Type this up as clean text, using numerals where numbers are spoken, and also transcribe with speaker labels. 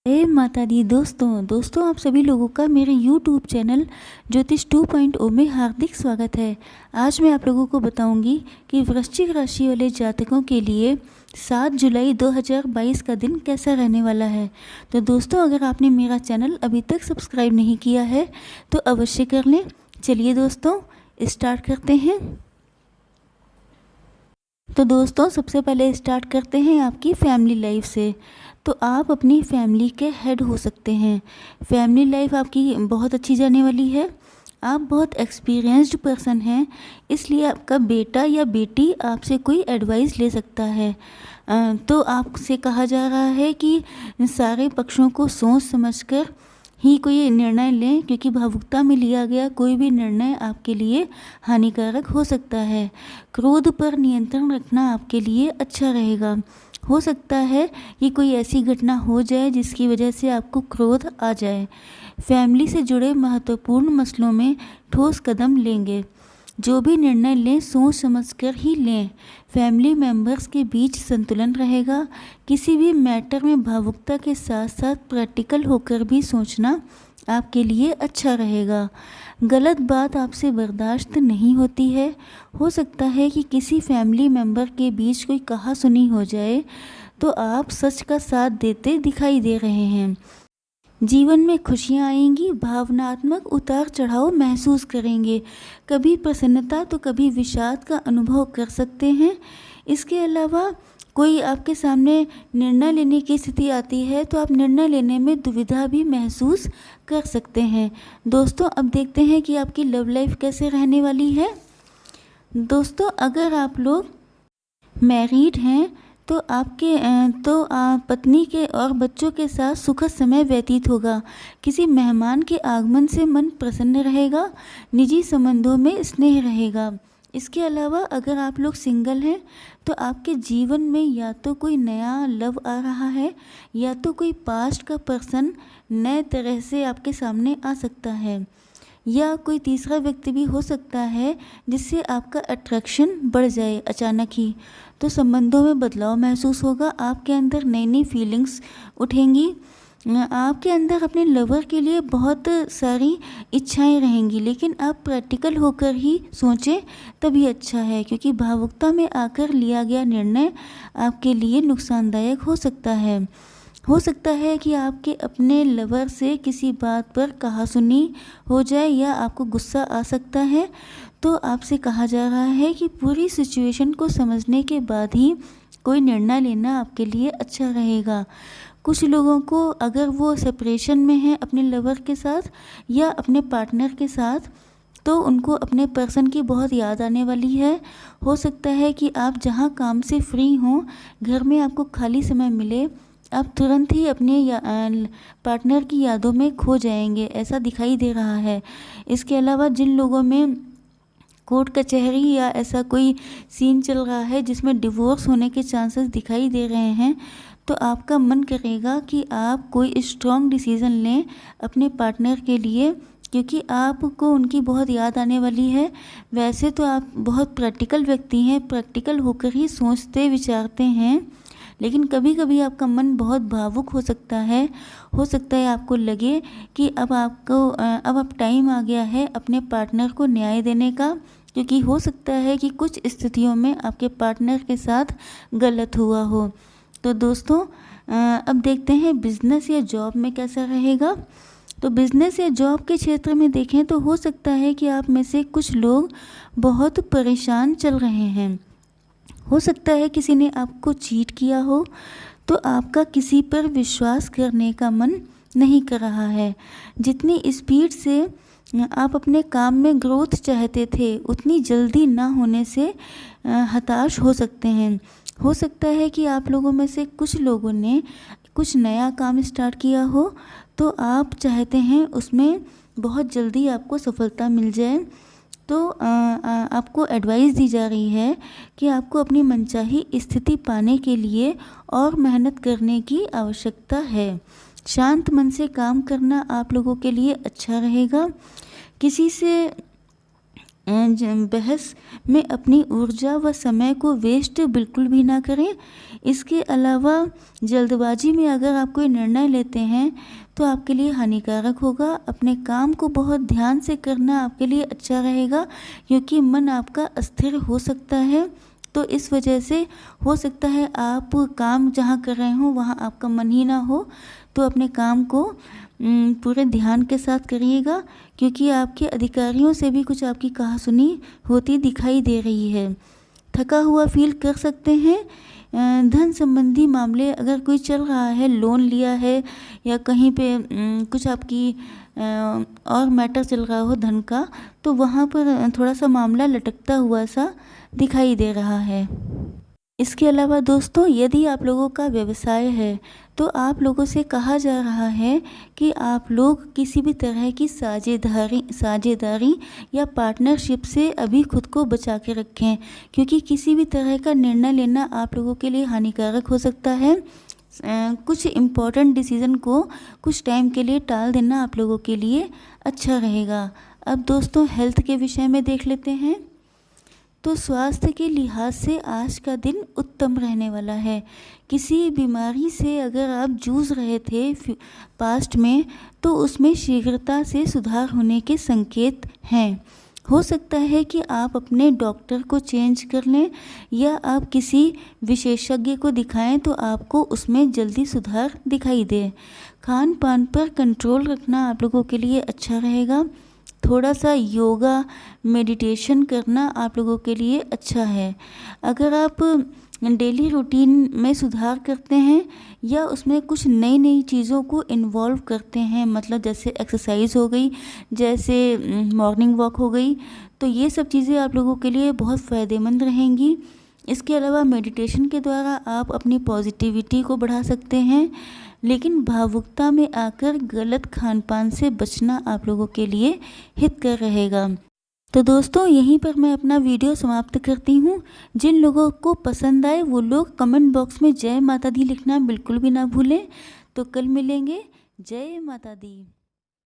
Speaker 1: हे माता दी दोस्तों आप सभी लोगों का मेरे YouTube चैनल ज्योतिष 2.0 में हार्दिक स्वागत है। आज मैं आप लोगों को बताऊंगी कि वृश्चिक राशि वाले जातकों के लिए 7 जुलाई 2022 का दिन कैसा रहने वाला है। तो दोस्तों, अगर आपने मेरा चैनल अभी तक सब्सक्राइब नहीं किया है तो अवश्य कर लें। चलिए दोस्तों, स्टार्ट करते हैं। तो दोस्तों, सबसे पहले स्टार्ट करते हैं आपकी फैमिली लाइफ से। तो आप अपनी फैमिली के हेड हो सकते हैं। फैमिली लाइफ आपकी बहुत अच्छी जाने वाली है। आप बहुत एक्सपीरियंस्ड पर्सन हैं, इसलिए आपका बेटा या बेटी आपसे कोई एडवाइस ले सकता है। तो आपसे कहा जा रहा है कि सारे पक्षों को सोच समझकर ही कोई निर्णय लें, क्योंकि भावुकता में लिया गया कोई भी निर्णय आपके लिए हानिकारक हो सकता है। क्रोध पर नियंत्रण रखना आपके लिए अच्छा रहेगा। हो सकता है कि कोई ऐसी घटना हो जाए जिसकी वजह से आपको क्रोध आ जाए। फैमिली से जुड़े महत्वपूर्ण मसलों में ठोस कदम लेंगे। जो भी निर्णय लें सोच समझकर ही लें। फैमिली मेंबर्स के बीच संतुलन रहेगा। किसी भी मैटर में भावुकता के साथ साथ प्रैक्टिकल होकर भी सोचना आपके लिए अच्छा रहेगा। गलत बात आपसे बर्दाश्त नहीं होती है। हो सकता है कि किसी फैमिली मेंबर के बीच कोई कहासुनी हो जाए, तो आप सच का साथ देते दिखाई दे रहे हैं। जीवन में खुशियाँ आएंगी। भावनात्मक उतार चढ़ाव महसूस करेंगे। कभी प्रसन्नता तो कभी विषाद का अनुभव कर सकते हैं। इसके अलावा कोई आपके सामने निर्णय लेने की स्थिति आती है तो आप निर्णय लेने में दुविधा भी महसूस कर सकते हैं। दोस्तों, अब देखते हैं कि आपकी लव लाइफ कैसे रहने वाली है। दोस्तों, अगर आप लोग मैरिड हैं तो पत्नी के और बच्चों के साथ सुखद समय व्यतीत होगा। किसी मेहमान के आगमन से मन प्रसन्न रहेगा। निजी संबंधों में स्नेह रहेगा। इसके अलावा अगर आप लोग सिंगल हैं तो आपके जीवन में या तो कोई नया लव आ रहा है या तो कोई पास्ट का पर्सन नए तरह से आपके सामने आ सकता है, या कोई तीसरा व्यक्ति भी हो सकता है जिससे आपका अट्रैक्शन बढ़ जाए अचानक ही। तो संबंधों में बदलाव महसूस होगा। आपके अंदर नई नई फीलिंग्स उठेंगी। आपके अंदर अपने लवर के लिए बहुत सारी इच्छाएं रहेंगी, लेकिन आप प्रैक्टिकल होकर ही सोचें तभी अच्छा है, क्योंकि भावुकता में आकर लिया गया निर्णय आपके लिए नुकसानदायक हो सकता है। हो सकता है कि आपके अपने लवर से किसी बात पर कहासुनी हो जाए या आपको गुस्सा आ सकता है। तो आपसे कहा जा रहा है कि पूरी सिचुएशन को समझने के बाद ही कोई निर्णय लेना आपके लिए अच्छा रहेगा। कुछ लोगों को अगर वो सेपरेशन में हैं अपने लवर के साथ या अपने पार्टनर के साथ, तो उनको अपने पर्सन की बहुत याद आने वाली है। हो सकता है कि आप जहाँ काम से फ्री हों, घर में आपको खाली समय मिले, आप तुरंत ही अपने पार्टनर की यादों में खो जाएंगे, ऐसा दिखाई दे रहा है। इसके अलावा जिन लोगों में कोर्ट कचहरी या ऐसा कोई सीन चल रहा है जिसमें डिवोर्स होने के चांसेस दिखाई दे रहे हैं, तो आपका मन करेगा कि आप कोई स्ट्रॉन्ग डिसीज़न लें अपने पार्टनर के लिए, क्योंकि आपको उनकी बहुत याद आने वाली है। वैसे तो आप बहुत प्रैक्टिकल व्यक्ति हैं, प्रैक्टिकल होकर ही सोचते विचारते हैं, लेकिन कभी कभी आपका मन बहुत भावुक हो सकता है। हो सकता है आपको लगे कि अब टाइम आ गया है अपने पार्टनर को न्याय देने का, क्योंकि हो सकता है कि कुछ स्थितियों में आपके पार्टनर के साथ गलत हुआ हो। तो दोस्तों, अब देखते हैं बिजनेस या जॉब में कैसा रहेगा। तो बिजनेस या जॉब के क्षेत्र में देखें तो हो सकता है कि आप में से कुछ लोग बहुत परेशान चल रहे हैं। हो सकता है किसी ने आपको चीट किया हो, तो आपका किसी पर विश्वास करने का मन नहीं कर रहा है। जितनी स्पीड से आप अपने काम में ग्रोथ चाहते थे, उतनी जल्दी ना होने से हताश हो सकते हैं। हो सकता है कि आप लोगों में से कुछ लोगों ने कुछ नया काम स्टार्ट किया हो, तो आप चाहते हैं उसमें बहुत जल्दी आपको सफलता मिल जाए। तो आपको एडवाइस दी जा रही है कि आपको अपनी मनचाही स्थिति पाने के लिए और मेहनत करने की आवश्यकता है। शांत मन से काम करना आप लोगों के लिए अच्छा रहेगा। किसी से बहस में अपनी ऊर्जा व समय को वेस्ट बिल्कुल भी ना करें। इसके अलावा जल्दबाजी में अगर आप कोई निर्णय लेते हैं तो आपके लिए हानिकारक होगा। अपने काम को बहुत ध्यान से करना आपके लिए अच्छा रहेगा, क्योंकि मन आपका अस्थिर हो सकता है। तो इस वजह से हो सकता है आप काम जहाँ कर रहे हो वहाँ आपका मन ही ना हो। तो अपने काम को पूरे ध्यान के साथ करिएगा, क्योंकि आपके अधिकारियों से भी कुछ आपकी कहासुनी होती दिखाई दे रही है। थका हुआ फील कर सकते हैं। धन संबंधी मामले अगर कोई चल रहा है, लोन लिया है या कहीं पे कुछ आपकी और मैटर चल रहा हो धन का, तो वहाँ पर थोड़ा सा मामला लटकता हुआ सा दिखाई दे रहा है। इसके अलावा दोस्तों, यदि आप लोगों का व्यवसाय है तो आप लोगों से कहा जा रहा है कि आप लोग किसी भी तरह की साझेदारी या पार्टनरशिप से अभी खुद को बचा के रखें, क्योंकि किसी भी तरह का निर्णय लेना आप लोगों के लिए हानिकारक हो सकता है। कुछ इम्पॉर्टेंट डिसीज़न को कुछ टाइम के लिए टाल देना आप लोगों के लिए अच्छा रहेगा। अब दोस्तों, हेल्थ के विषय में देख लेते हैं। तो स्वास्थ्य के लिहाज से आज का दिन उत्तम रहने वाला है। किसी बीमारी से अगर आप जूझ रहे थे पास्ट में, तो उसमें शीघ्रता से सुधार होने के संकेत हैं। हो सकता है कि आप अपने डॉक्टर को चेंज कर लें या आप किसी विशेषज्ञ को दिखाएं तो आपको उसमें जल्दी सुधार दिखाई दे। खान पान पर कंट्रोल रखना आप लोगों के लिए अच्छा रहेगा। थोड़ा सा योगा मेडिटेशन करना आप लोगों के लिए अच्छा है। अगर आप डेली रूटीन में सुधार करते हैं या उसमें कुछ नई नई चीज़ों को इन्वॉल्व करते हैं, मतलब जैसे एक्सरसाइज हो गई, जैसे मॉर्निंग वॉक हो गई, तो ये सब चीज़ें आप लोगों के लिए बहुत फ़ायदेमंद रहेंगी। इसके अलावा मेडिटेशन के द्वारा आप अपनी पॉजिटिविटी को बढ़ा सकते हैं, लेकिन भावुकता में आकर गलत खान पान से बचना आप लोगों के लिए हितकर रहेगा। तो दोस्तों, यहीं पर मैं अपना वीडियो समाप्त करती हूँ। जिन लोगों को पसंद आए वो लोग कमेंट बॉक्स में जय माता दी लिखना बिल्कुल भी ना भूलें। तो कल मिलेंगे। जय माता दी।